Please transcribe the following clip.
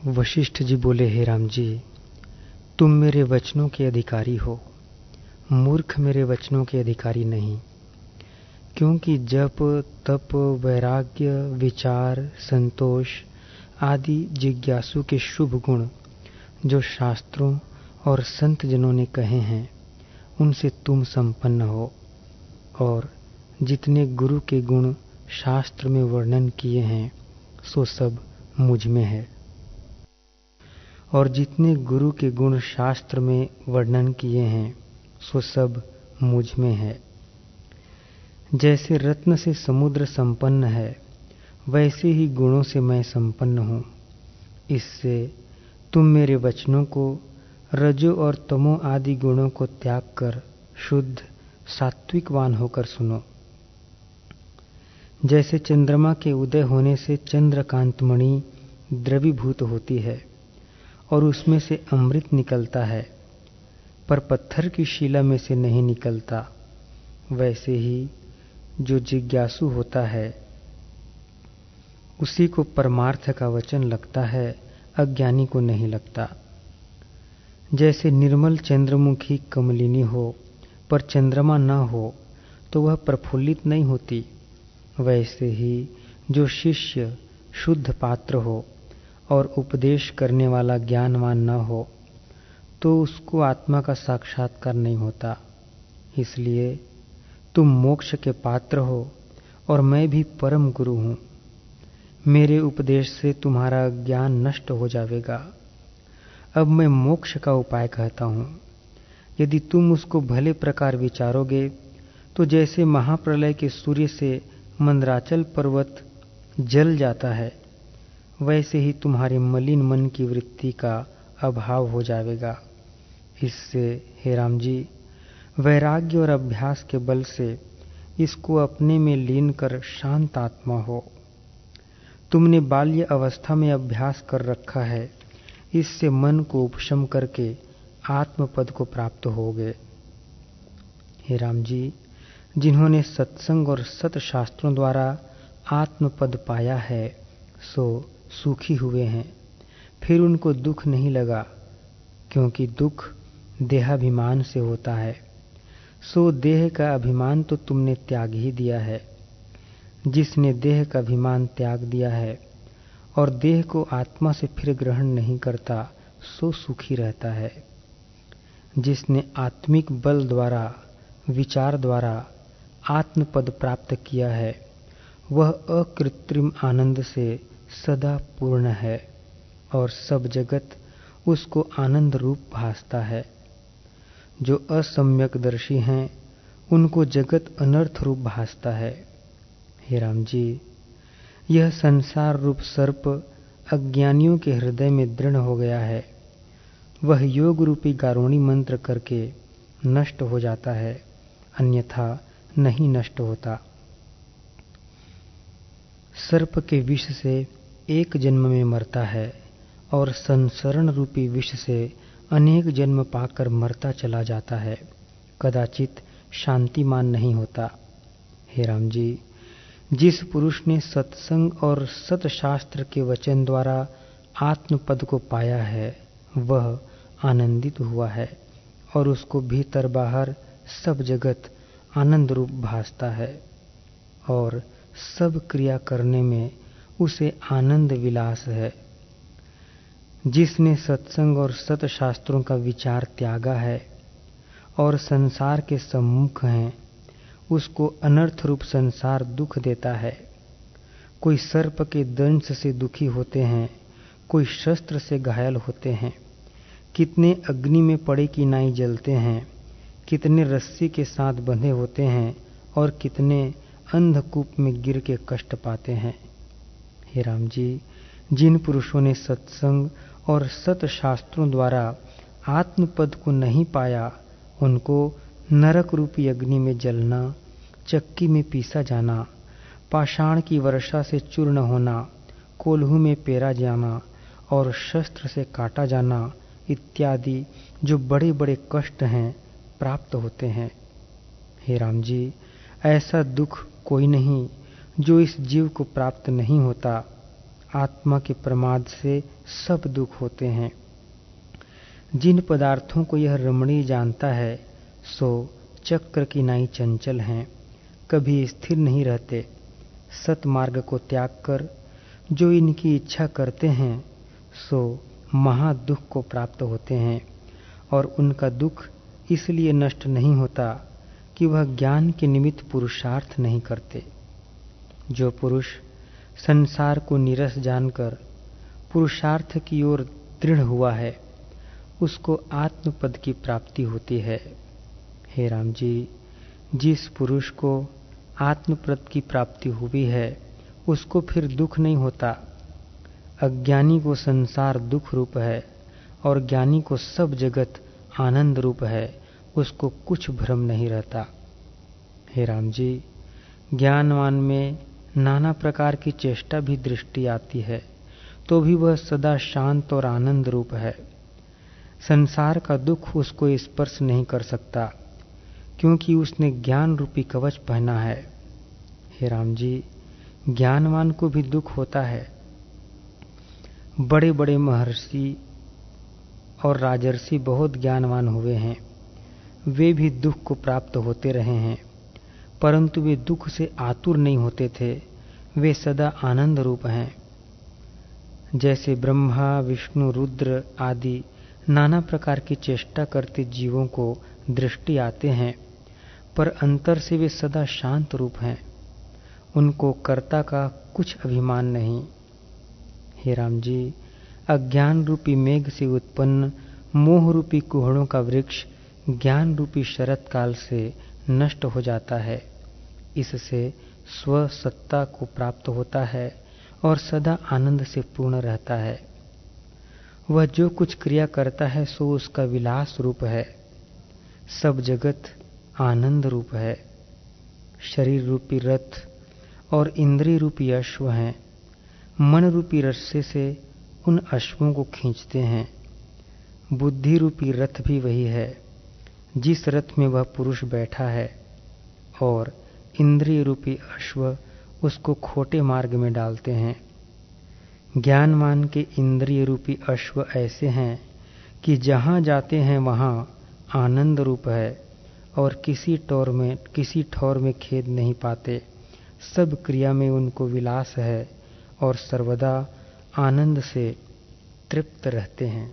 वशिष्ठ जी बोले, हे राम जी, तुम मेरे वचनों के अधिकारी हो, मूर्ख मेरे वचनों के अधिकारी नहीं। क्योंकि जप, तप, वैराग्य, विचार, संतोष आदि जिज्ञासु के शुभ गुण जो शास्त्रों और संत जनों ने कहे हैं, उनसे तुम संपन्न हो। और जितने गुरु के गुण शास्त्र में वर्णन किए हैं, सो सब मुझ में है। और जितने गुरु के गुण शास्त्र में वर्णन किए हैं, सो सब मुझ में है। जैसे रत्न से समुद्र संपन्न है, वैसे ही गुणों से मैं संपन्न हूँ। इससे तुम मेरे वचनों को, रजो और तमो आदि गुणों को त्याग कर शुद्ध सात्विकवान होकर सुनो। जैसे चंद्रमा के उदय होने से चंद्रकांतमणि द्रवीभूत होती है और उसमें से अमृत निकलता है, पर पत्थर की शिला में से नहीं निकलता, वैसे ही जो जिज्ञासु होता है उसी को परमार्थ का वचन लगता है, अज्ञानी को नहीं लगता। जैसे निर्मल चंद्रमुखी कमलिनी हो पर चंद्रमा न हो तो वह प्रफुल्लित नहीं होती, वैसे ही जो शिष्य शुद्ध पात्र हो और उपदेश करने वाला ज्ञानवान न हो तो उसको आत्मा का साक्षात्कार नहीं होता। इसलिए तुम मोक्ष के पात्र हो और मैं भी परम गुरु हूँ। मेरे उपदेश से तुम्हारा ज्ञान नष्ट हो जाएगा। अब मैं मोक्ष का उपाय कहता हूँ। यदि तुम उसको भले प्रकार विचारोगे तो जैसे महाप्रलय के सूर्य से मंदराचल पर्वत जल जाता है, वैसे ही तुम्हारे मलिन मन की वृत्ति का अभाव हो जाएगा। इससे हे राम जी, वैराग्य और अभ्यास के बल से इसको अपने में लीन कर शांत आत्मा हो। तुमने बाल्य अवस्था में अभ्यास कर रखा है, इससे मन को उपशम करके आत्मपद को प्राप्त होगे। हे राम जी, जिन्होंने सत्संग और सत शास्त्रों द्वारा आत्मपद पाया है, सो सुखी हुए हैं। फिर उनको दुख नहीं लगा, क्योंकि दुख देहाभिमान से होता है। सो देह का अभिमान तो तुमने त्याग ही दिया है। जिसने देह का अभिमान त्याग दिया है और देह को आत्मा से फिर ग्रहण नहीं करता, सो सुखी रहता है। जिसने आत्मिक बल द्वारा, विचार द्वारा आत्मपद प्राप्त किया है, वह अकृत्रिम आनंद से सदा पूर्ण है और सब जगत उसको आनंद रूप भासता है। जो असम्यकदर्शी हैं, उनको जगत अनर्थ रूप भासता है। हे राम जी, यह संसार रूप सर्प अज्ञानियों के हृदय में दृढ़ हो गया है। वह योग रूपी गारुणी मंत्र करके नष्ट हो जाता है, अन्यथा नहीं नष्ट होता। सर्प के विष से एक जन्म में मरता है और संसरण रूपी विष से अनेक जन्म पाकर मरता चला जाता है, कदाचित शांतिमान नहीं होता। हे राम जी, जिस पुरुष ने सत्संग और सतशास्त्र के वचन द्वारा आत्मपद को पाया है, वह आनंदित हुआ है और उसको भीतर बाहर सब जगत आनंद रूप भासता है और सब क्रिया करने में उसे आनंद विलास है। जिसने सत्संग और सतशास्त्रों का विचार त्यागा है और संसार के सम्मुख हैं, उसको अनर्थ रूप संसार दुख देता है। कोई सर्प के दंश से दुखी होते हैं, कोई शस्त्र से घायल होते हैं, कितने अग्नि में पड़े की नाई जलते हैं, कितने रस्सी के साथ बंधे होते हैं और कितने अंधकूप में गिर के कष्ट पाते हैं। हे राम जी, जिन पुरुषों ने सत्संग और सतशास्त्रों द्वारा आत्मपद को नहीं पाया, उनको नरक रूपी अग्नि में जलना, चक्की में पीसा जाना, पाषाण की वर्षा से चूर्ण होना, कोल्हू में पेरा जाना और शस्त्र से काटा जाना इत्यादि जो बड़े बड़े कष्ट हैं, प्राप्त होते हैं। हे राम जी, ऐसा दुख कोई नहीं जो इस जीव को प्राप्त नहीं होता। आत्मा के प्रमाद से सब दुख होते हैं। जिन पदार्थों को यह रमणीय जानता है सो चक्र की नाई चंचल हैं, कभी स्थिर नहीं रहते। सतमार्ग को त्याग कर जो इनकी इच्छा करते हैं सो महादुख को प्राप्त होते हैं, और उनका दुख इसलिए नष्ट नहीं होता कि वह ज्ञान के निमित्त पुरुषार्थ नहीं करते। जो पुरुष संसार को नीरस जानकर पुरुषार्थ की ओर दृढ़ हुआ है उसको आत्मपद की प्राप्ति होती है। हे राम जी, जिस पुरुष को आत्मपद की प्राप्ति हुई है उसको फिर दुख नहीं होता। अज्ञानी को संसार दुख रूप है और ज्ञानी को सब जगत आनंद रूप है, उसको कुछ भ्रम नहीं रहता। हे राम जी, ज्ञानवान में नाना प्रकार की चेष्टा भी दृष्टि आती है तो भी वह सदा शांत और आनंद रूप है। संसार का दुख उसको स्पर्श नहीं कर सकता क्योंकि उसने ज्ञान रूपी कवच पहना है। हे राम जी, ज्ञानवान को भी दुख होता है। बड़े बड़े महर्षि और राजर्षि बहुत ज्ञानवान हुए हैं, वे भी दुख को प्राप्त होते रहे हैं, परंतु वे दुख से आतुर नहीं होते थे, वे सदा आनंद रूप हैं। जैसे ब्रह्मा विष्णु रुद्र आदि नाना प्रकार की चेष्टा करते जीवों को दृष्टि आते हैं, पर अंतर से वे सदा शांत रूप हैं, उनको कर्ता का कुछ अभिमान नहीं। हे राम जी, अज्ञान रूपी मेघ से उत्पन्न मोह रूपी कुहड़ों का वृक्ष ज्ञान रूपी शरत काल से नष्ट हो जाता है। इससे स्व सत्ता को प्राप्त होता है और सदा आनंद से पूर्ण रहता है। वह जो कुछ क्रिया करता है सो उसका विलास रूप है। सब जगत आनंद रूप है। शरीर रूपी रथ और इंद्रिय रूपी अश्व हैं। मन रूपी रस्से से उन अश्वों को खींचते हैं। बुद्धि रूपी रथ भी वही है जिस रथ में वह पुरुष बैठा है, और इंद्रिय रूपी अश्व उसको खोटे मार्ग में डालते हैं। ज्ञानवान के इंद्रिय रूपी अश्व ऐसे हैं कि जहाँ जाते हैं वहाँ आनंद रूप है और किसी ठौर में खेद नहीं पाते। सब क्रिया में उनको विलास है और सर्वदा आनंद से तृप्त रहते हैं।